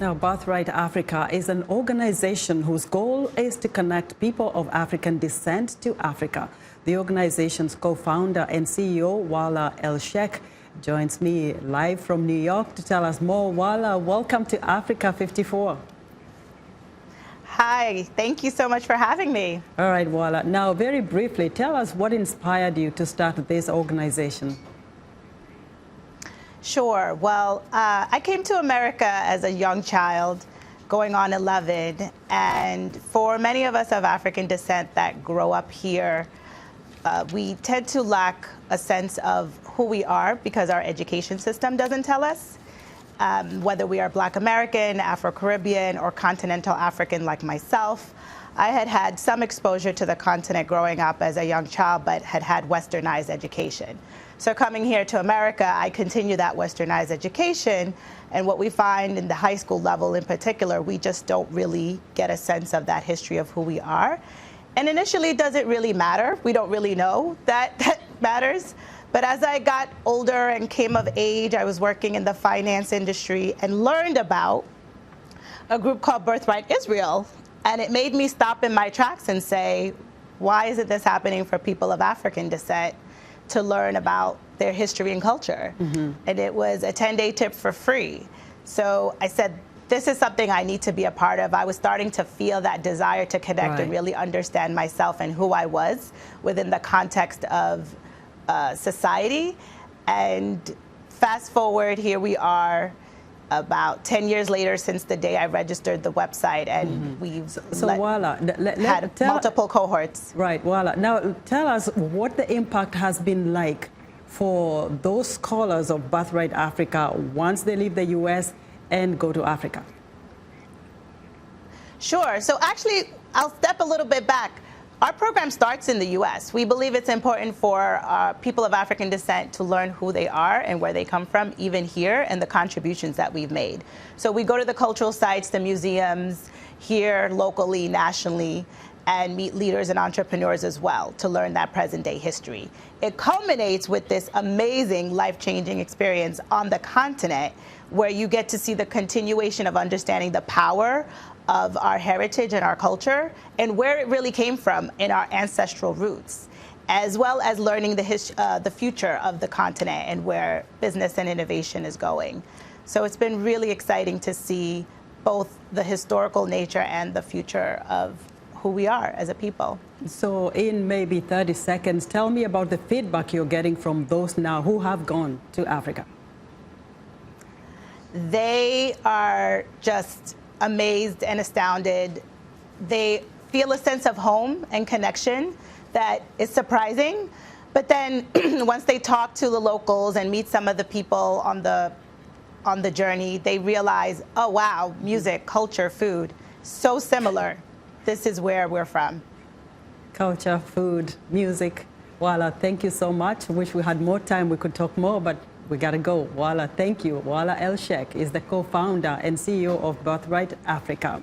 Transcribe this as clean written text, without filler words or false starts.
Now, Birthright Africa is an organization whose goal is to connect people of African descent to Africa. The organization's co-founder and CEO, Walla Elsheikh, joins me live from New York to tell us more. Walla, welcome to Africa 54. Hi, thank you so much for having me. All right, Walla. Now, very briefly, tell us what inspired you to start this organization. Sure. Well, I came to America as a young child, going on 11, and for many of us of African descent that grow up here, we tend to lack a sense of who we are because our education system doesn't tell us. Whether we are Black American, Afro-Caribbean, or continental African like myself, I had had some exposure to the continent growing up as a young child, but had had westernized education. So coming here to America, I continue that westernized education, and what we find in the high school level in particular, we just don't really get a sense of that history of who we are. And initially, does it really matter? We don't really know that matters. But as I got older and came of age, I was working in the finance industry and learned about a group called Birthright Israel. And it made me stop in my tracks and say, why isn't this happening for people of African descent to learn about their history and culture? Mm-hmm. And it was a 10-day trip for free. So I said, this is something I need to be a part of. I was starting to feel that desire to connect and really understand myself and who I was within the context of society. And fast forward, here we are about 10 years later since the day I registered the website, and we've had multiple cohorts. Right, Walla. Now tell us what the impact has been like for those scholars of Birthright Africa once they leave the U.S. and go to Africa. Sure. So actually, I'll step a little bit back. Our program starts in the U.S. We believe it's important for people of African descent to learn who they are and where they come from, even here, and the contributions that we've made. So we go to the cultural sites, the museums, here, locally, nationally, and meet leaders and entrepreneurs as well to learn that present-day history. It culminates with this amazing, life-changing experience on the continent where you get to see the continuation of understanding the power of our heritage and our culture and where it really came from in our ancestral roots, as well as learning the future of the continent and where business and innovation is going. So it's been really exciting to see both the historical nature and the future of who we are as a people. So in maybe 30 seconds, tell me about the feedback you're getting from those now who have gone to Africa. They are just amazed and astounded. They feel a sense of home and connection that is surprising. But then once they talk to the locals and meet some of the people on the journey, they realize, oh wow, music, culture, food, so similar. This is where we're from. Culture, food, music. Walla, thank you so much. Wish we had more time, we could talk more, but we gotta go. Walla, thank you. Walla Elsheikh is the co-founder and CEO of Birthright Africa.